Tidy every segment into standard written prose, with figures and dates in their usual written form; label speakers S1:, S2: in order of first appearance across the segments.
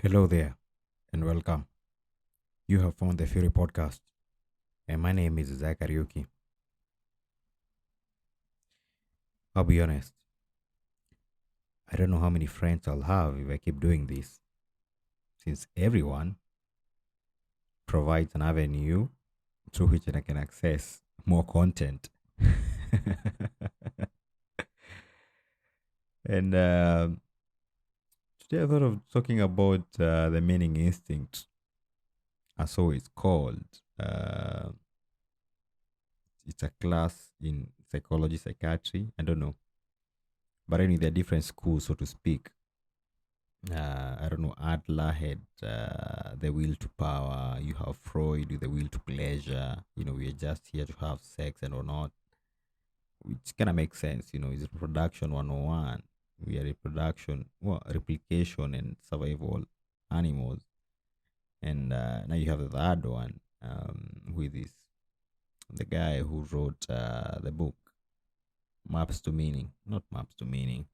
S1: Hello there and welcome. You have found the Fury podcast, and my name is Zachariuki. I'll be honest, I don't know how many friends I'll have if I keep doing this, since everyone provides an avenue through which I can access more content. and Today I thought of talking about the meaning instinct, as so it's called. Uh, it's a class in psychology, psychiatry. I don't know. But anyway, there are different schools, so to speak. I don't know, Adler had the will to power. You have Freud with the will to pleasure. We are just here to have sex and or not, which kind of makes sense. It's reproduction 101. We are replication and survival animals. And now you have the third one, with this the guy who wrote the book Maps to Meaning, not Maps to Meaning,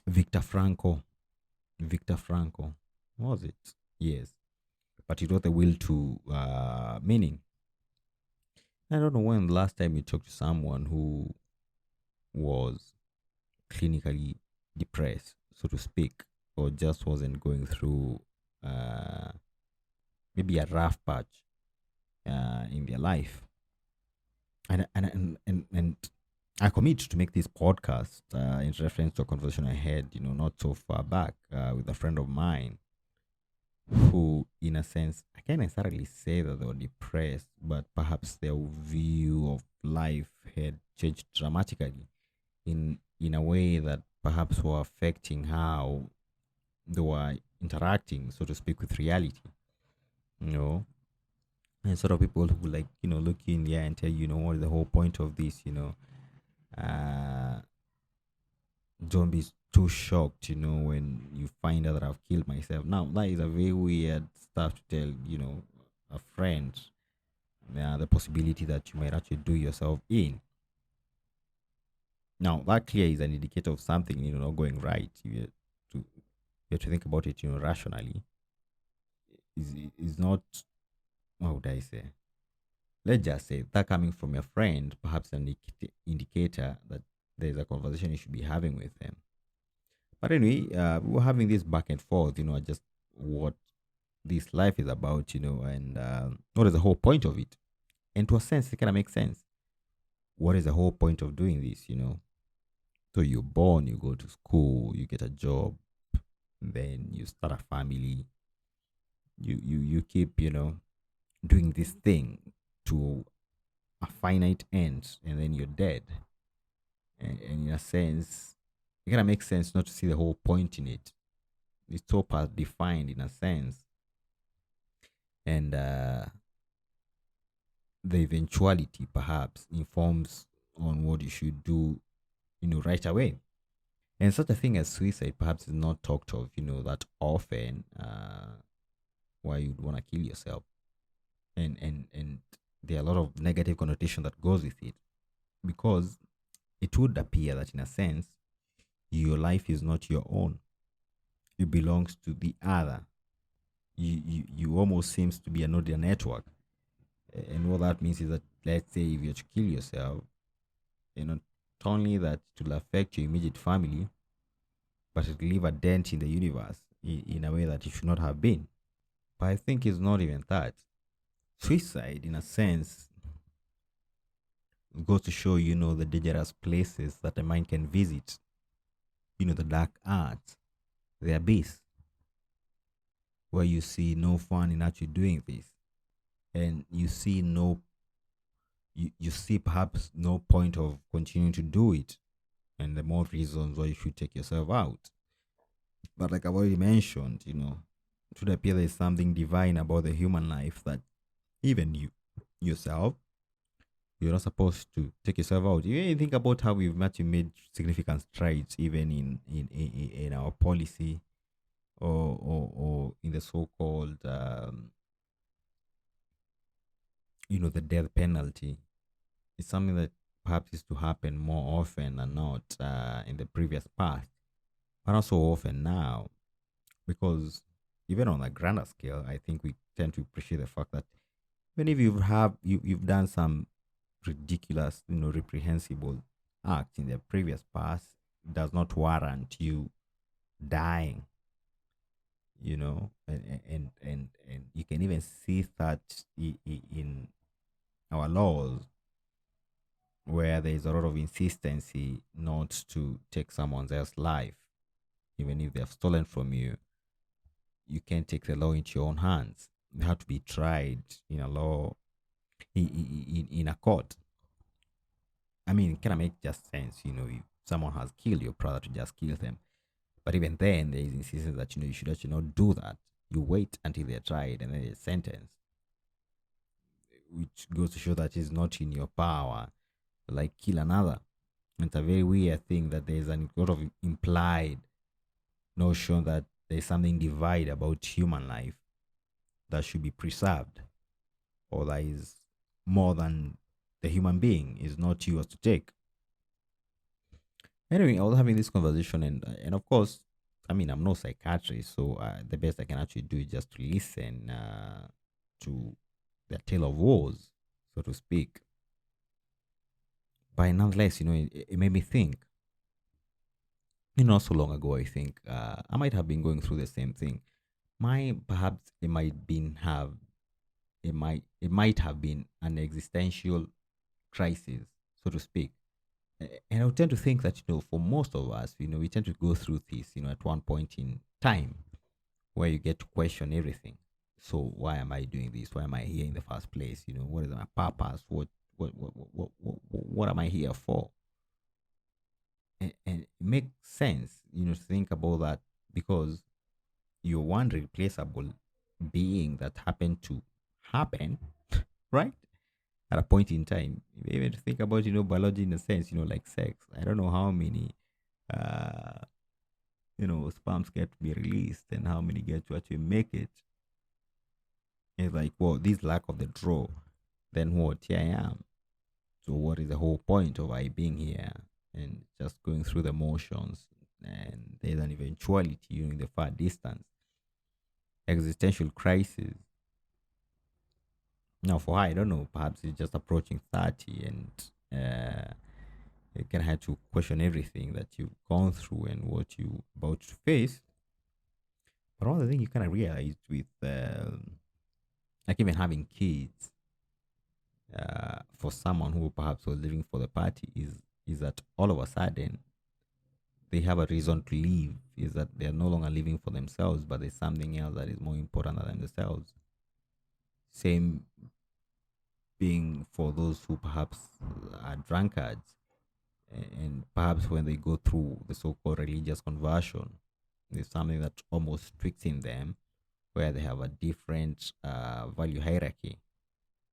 S1: Victor Frankl. Victor Frankl, was it? Yes, but he wrote the will to meaning. I don't know when the last time you talked to someone who was clinically depressed, so to speak, or just wasn't going through uh, maybe a rough patch in their life. And I commit to make this podcast in reference to a conversation I had, not so far back with a friend of mine who, in a sense, I can't necessarily say that they were depressed, but perhaps their view of life had changed dramatically in a way that perhaps were affecting how they were interacting, so to speak, with reality. You know, and sort of people who like look you in the eye and tell what is the whole point of this. Uh, don't be too shocked, when you find out that I've killed myself. Now, that is a very weird stuff to tell, a friend. The possibility that you might actually do yourself in. Now, that clear is an indicator of something, not going right. You have to think about it, rationally. Is not, what would I say? Let's just say that coming from your friend, perhaps an indicator that there's a conversation you should be having with them. But anyway, we were having this back and forth, just what this life is about, and what is the whole point of it. And to a sense, it kind of makes sense. What is the whole point of doing this? So you're born, you go to school, you get a job, then you start a family. You keep, doing this thing to a finite end, and then you're dead. And in a sense, it kind of makes sense not to see the whole point in it. It's so past defined in a sense, and the eventuality perhaps informs on what you should do, right away. And such a thing as suicide perhaps is not talked of, that often. Why you'd want to kill yourself, and there are a lot of negative connotation that goes with it, because it would appear that in a sense your life is not your own. It belongs to the other. You almost seems to be a node network. And what that means is that, let's say, if you're to kill yourself, not only that it will affect your immediate family, but it will leave a dent in the universe in a way that it should not have been. But I think it's not even that. Suicide, in a sense, goes to show, the dangerous places that a mind can visit. The dark arts, the abyss, where you see no fun in actually doing this. And you see perhaps no point of continuing to do it. And the more reasons why you should take yourself out. But like I've already mentioned, it would appear there's something divine about the human life that even yourself, you're not supposed to take yourself out. You think about how we've actually made significant strides even in our policy, or in the so-called the death penalty. It's something that perhaps is to happen more often than not in the previous past, but not so often now. because even on a grander scale, I think we tend to appreciate the fact that even if you've done some ridiculous, reprehensible act in the previous past, does not warrant you dying, and you can even see that in our laws, where there is a lot of insistency not to take someone else's life, even if they have stolen from you. You can't take the law into your own hands. You have to be tried in a law, in a court. I mean, it kind of make just sense, if someone has killed your brother, to just kill them. But even then, there is insistence that you should actually not do that. You wait until they're tried and then they're sentenced, which goes to show that it's not in your power to like kill another. It's a very weird thing that there's a lot of implied notion that there's something divine about human life that should be preserved, or that is more than the human being is not yours to take. Anyway, I was having this conversation, and of course, I mean, I'm no psychiatrist, so the best I can actually do is just to listen to the tale of woes, so to speak. But nonetheless, it made me think. Not so long ago, I think I might have been going through the same thing. My perhaps it might have been an existential crisis, so to speak. And I would tend to think that, for most of us, we tend to go through this, at one point in time, where you get to question everything. So why am I doing this? Why am I here in the first place? What is my purpose? What am I here for? And it makes sense, to think about that, because you're one replaceable being that happened to happen, right? At a point in time. Even to think about, biology in a sense, like sex. I don't know how many uh sperms get to be released and how many get to actually make it. It's like, well, this lack of the draw, then what? Here I am. So what is the whole point of I being here and just going through the motions? And there's an eventuality, in the far distance. Existential crisis. Now, for her, I don't know, perhaps it's just approaching 30, and you can have to question everything that you've gone through and what you about to face. But one of the things you kind of realize with, like, even having kids, for someone who perhaps was living for the party, is that all of a sudden they have a reason to live. Is that they're no longer living for themselves, but there's something else that is more important than themselves. Same being for those who perhaps are drunkards, and perhaps when they go through the so-called religious conversion, there's something that almost tweaks in them, where they have a different value hierarchy,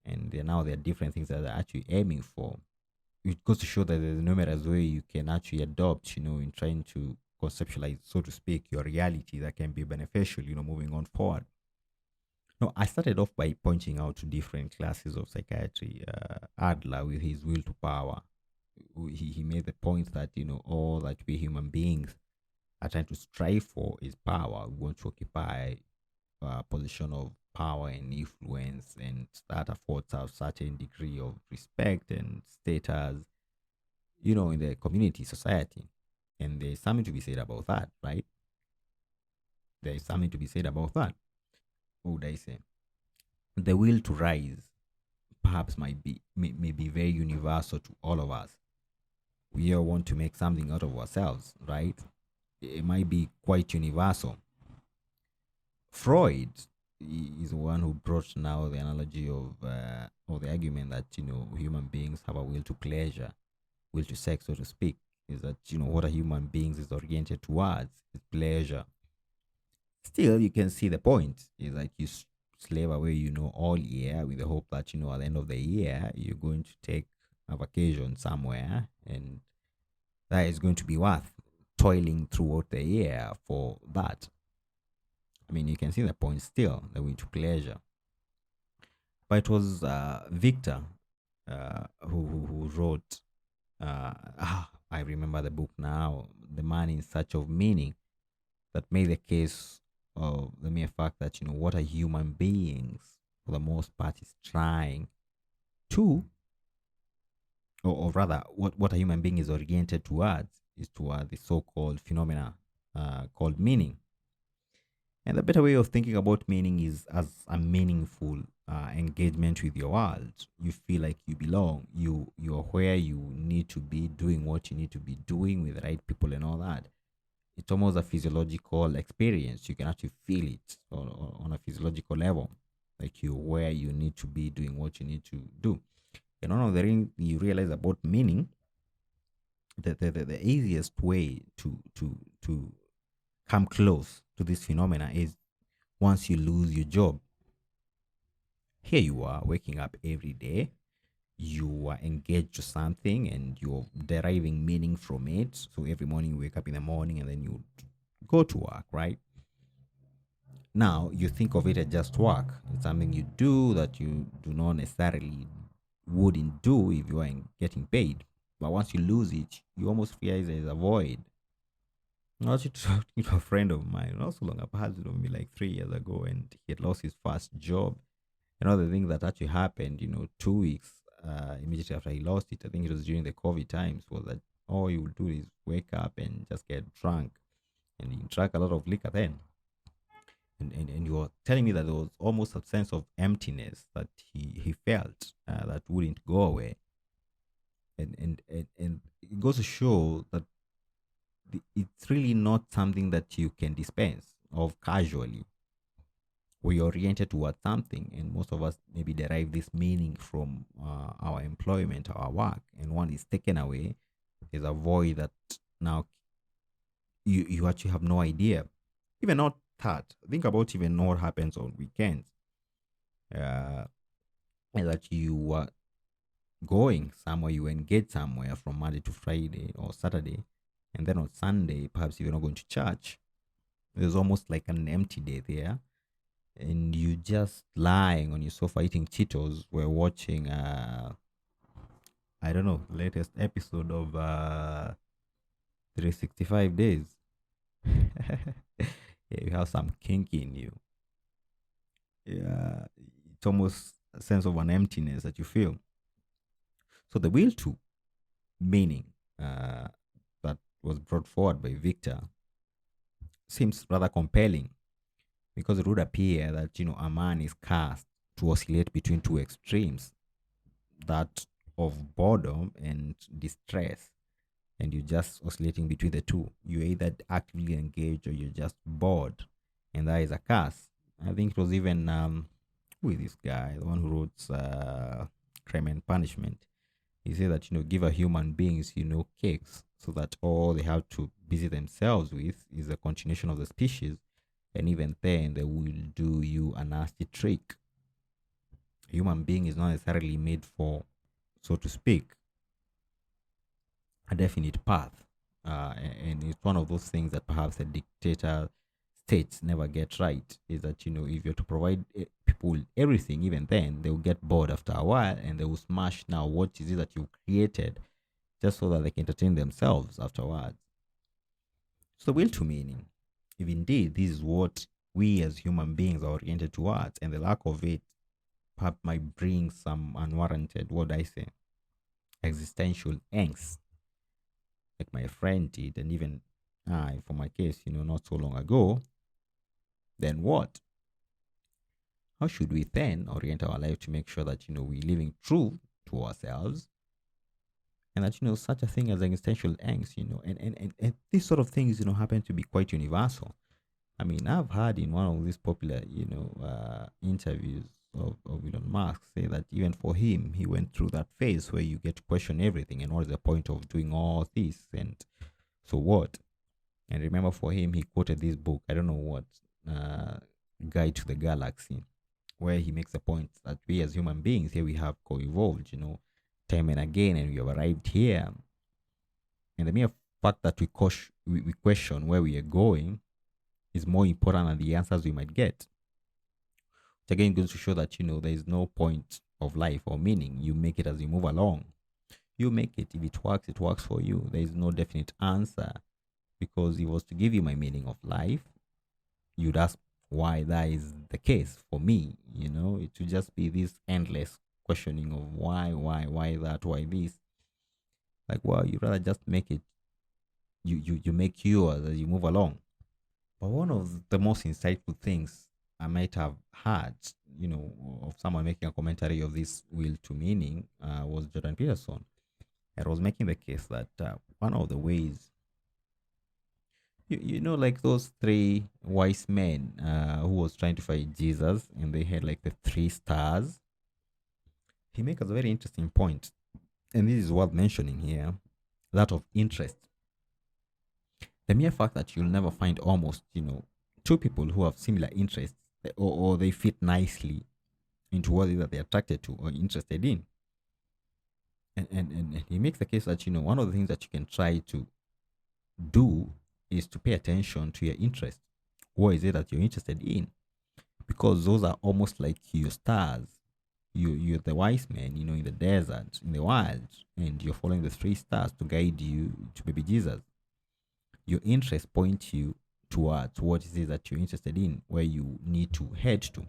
S1: and there are different things that they're actually aiming for. It goes to show that there's numerous ways you can actually adopt, in trying to conceptualize, so to speak, your reality that can be beneficial, moving on forward. No, I started off by pointing out two different classes of psychiatry. Adler, with his will to power, he made the point that, all that we human beings are trying to strive for is power. We want to occupy a position of power and influence, and that affords us a certain degree of respect and status, in the community, society. And there's something to be said about that, right? There is something to be said about that. What would I say? The will to rise perhaps may be very universal to all of us. We all want to make something out of ourselves, right? It might be quite universal. Freud is the one who brought now the analogy of, or the argument that, human beings have a will to pleasure, will to sex, so to speak. Is that, what a human beings is oriented towards is pleasure. Still, you can see the point. Is like you slave away, all year, with the hope that, at the end of the year you're going to take a vacation somewhere, and that is going to be worth toiling throughout the year for that. I mean, you can see the point still, the way to pleasure. But it was Victor who wrote, I remember the book now, The Man in Search of Meaning, that made the case of the mere fact that what a human beings for the most part is trying to, or rather, what a human being is oriented towards is toward the so-called phenomena called meaning. And the better way of thinking about meaning is as a meaningful engagement with your world. You feel like you belong. You are where you need to be, doing what you need to be doing with the right people and all that. It's almost a physiological experience. You can actually feel it on a physiological level, like you where you need to be, doing what you need to do. And one of the things you realize about meaning, the easiest way to come close to this phenomena is once you lose your job. Here you are waking up every day, you are engaged to something and you're deriving meaning from it. So every morning you wake up in the morning and then you go to work, right? Now you think of it as just work. It's something you do that you do not necessarily wouldn't do if you weren't getting paid. But once you lose it, you almost realize there's a void. I was just talking to a friend of mine not so long ago, perhaps maybe like 3 years ago, and he had lost his first job. And all the things that actually happened, 2 weeks immediately after he lost it, I think it was during the COVID times, was that all you will do is wake up and just get drunk. And he drank a lot of liquor then. And you were telling me that there was almost a sense of emptiness that he felt that wouldn't go away. And it goes to show that it's really not something that you can dispense of casually. We oriented towards something, and most of us maybe derive this meaning from our employment, our work, and one is taken away, there's a void that now you actually have no idea, even not that. Think about even what happens on weekends, uh, and that you are going somewhere, you engage somewhere from Monday to Friday or Saturday, and then on Sunday, perhaps you're not going to church. There's almost like an empty day there, and you just lying on your sofa eating Cheetos. We're watching I don't know, latest episode of 365 days. Yeah, you have some kink in you. Yeah, it's almost a sense of an emptiness that you feel. So the will to meaning that was brought forward by Victor seems rather compelling, because it would appear that a man is cast to oscillate between two extremes, that of boredom and distress, and you're just oscillating between the two. You're either actively engaged or you're just bored, and that is a curse. I think it was even who is this guy, the one who wrote Crime and Punishment. He said that give a human beings cakes, so that all they have to busy themselves with is the continuation of the species, and even then they will do you a nasty trick. A human being is not necessarily made for, so to speak, a definite path. And it's one of those things that perhaps a dictator states never get right, is that if you're to provide people with everything, even then they will get bored after a while and they will smash now what is it that you created, just so that they can entertain themselves afterwards. So will to meaning, if indeed this is what we as human beings are oriented towards, and the lack of it perhaps might bring some unwarranted, what I say, existential angst, like my friend did, and even I, for my case, not so long ago, then what? How should we then orient our life to make sure that we're living true to ourselves, and that such a thing as existential angst, and these sort of things happen to be quite universal. I mean, I've heard in one of these popular interviews of Elon Musk say that even for him, he went through that phase where you get to question everything, and what is the point of doing all this, and so what? And remember, for him, he quoted this book, I don't know what, Guide to the Galaxy, where he makes a point that we as human beings here, we have co-evolved, time and again, and we have arrived here. And the mere fact that we question where we are going is more important than the answers we might get. Which again goes to show that there is no point of life or meaning. You make it as you move along. You make it. If it works for you. There is no definite answer, because if it was to give you my meaning of life, you'd ask why that is the case for me. It would just be this endless questioning of why that, why this. Like, well, you rather just make it, you make yours as you move along. But one of the most insightful things I might have heard, of someone making a commentary of this will to meaning, was Jordan Peterson. And was making the case that one of the ways, like those three wise men who was trying to find Jesus, and they had like the three stars. He makes a very interesting point, and this is worth mentioning here, that of interest. The mere fact that you'll never find almost, two people who have similar interests, or they fit nicely into what it is that they're attracted to or interested in. And he makes the case that, one of the things that you can try to do is to pay attention to your interest. What is it that you're interested in? Because those are almost like your stars. You're the wise man, in the desert, in the wild, and you're following the three stars to guide you to baby Jesus. Your interests point you towards what it is that you're interested in, where you need to head to.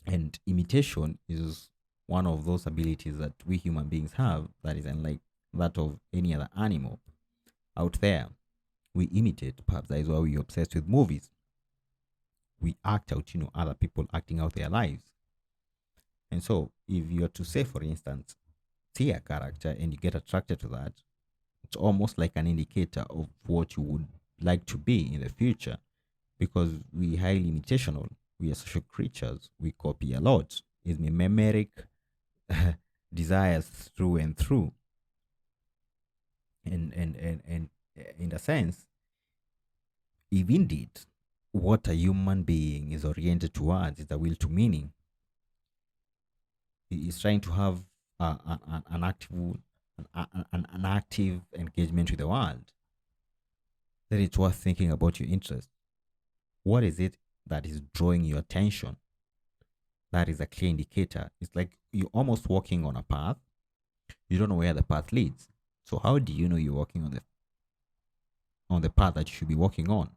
S1: And imitation is one of those abilities that we human beings have that is unlike that of any other animal out there. We imitate. Perhaps that is why we're obsessed with movies. We act out, other people acting out their lives. And so, if you're to say, for instance, see a character and you get attracted to that, it's almost like an indicator of what you would like to be in the future, because we highly imitational. We are social creatures. We copy a lot. It's mimetic desires through and through. And in a sense, if indeed what a human being is oriented towards is the will to meaning, he is trying to have an active engagement with the world, then it's worth thinking about your interest. What is it that is drawing your attention? That is a clear indicator. It's like you're almost walking on a path. You don't know where the path leads. So how do you know you're walking on the path that you should be walking on?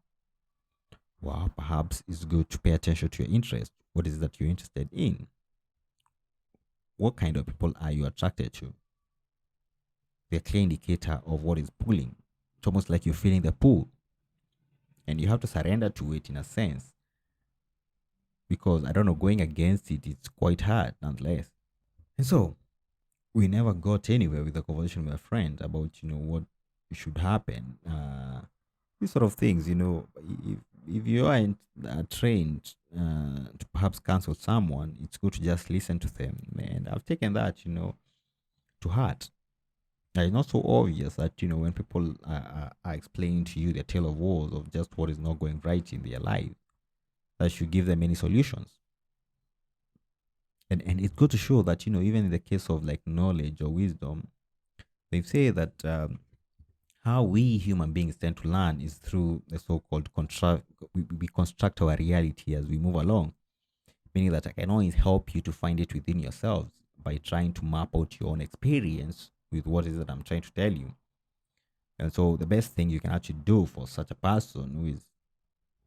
S1: Well, perhaps it's good to pay attention to your interest. What is it that you're interested in? What kind of people are you attracted to? They're a clear indicator of what is pulling. It's almost like you're feeling the pull. And you have to surrender to it in a sense. Because, I don't know, going against it, it's quite hard nonetheless. And so, we never got anywhere with the conversation with a friend about, what should happen. These sort of things, if you aren't trained to perhaps counsel someone, it's good to just listen to them. And I've taken that, to heart. It's not so obvious that, when people are explaining to you their tale of woes of just what is not going right in their life, that should give them any solutions. And it's good to show that, even in the case of like knowledge or wisdom, they say that how we human beings tend to learn is through the so-called construct. We construct our reality as we move along, meaning that I can always help you to find it within yourselves by trying to map out your own experience with what is it I'm trying to tell you. And so the best thing you can actually do for such a person who is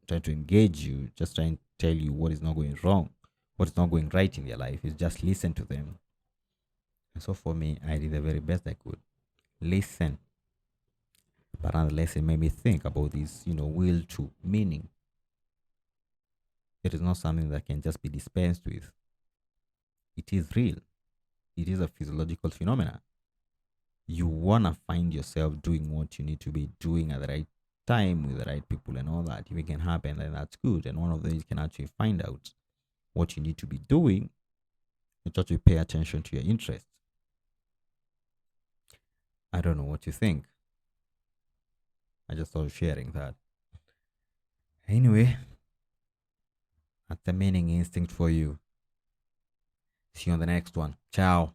S1: trying to engage you, just trying to tell you what is not going wrong, what is not going right in their life, is just listen to them. And so for me, I did the very best I could. Listen. But nonetheless, it made me think about this, will to meaning. It is not something that can just be dispensed with. It is real. It is a physiological phenomenon. You want to find yourself doing what you need to be doing at the right time with the right people and all that. If it can happen, then that's good. And one of those, you can actually find out what you need to be doing and try to pay attention to your interests. I don't know what you think. I just thought of sharing that. Anyway, that's the meaning instinct for you. See you on the next one. Ciao.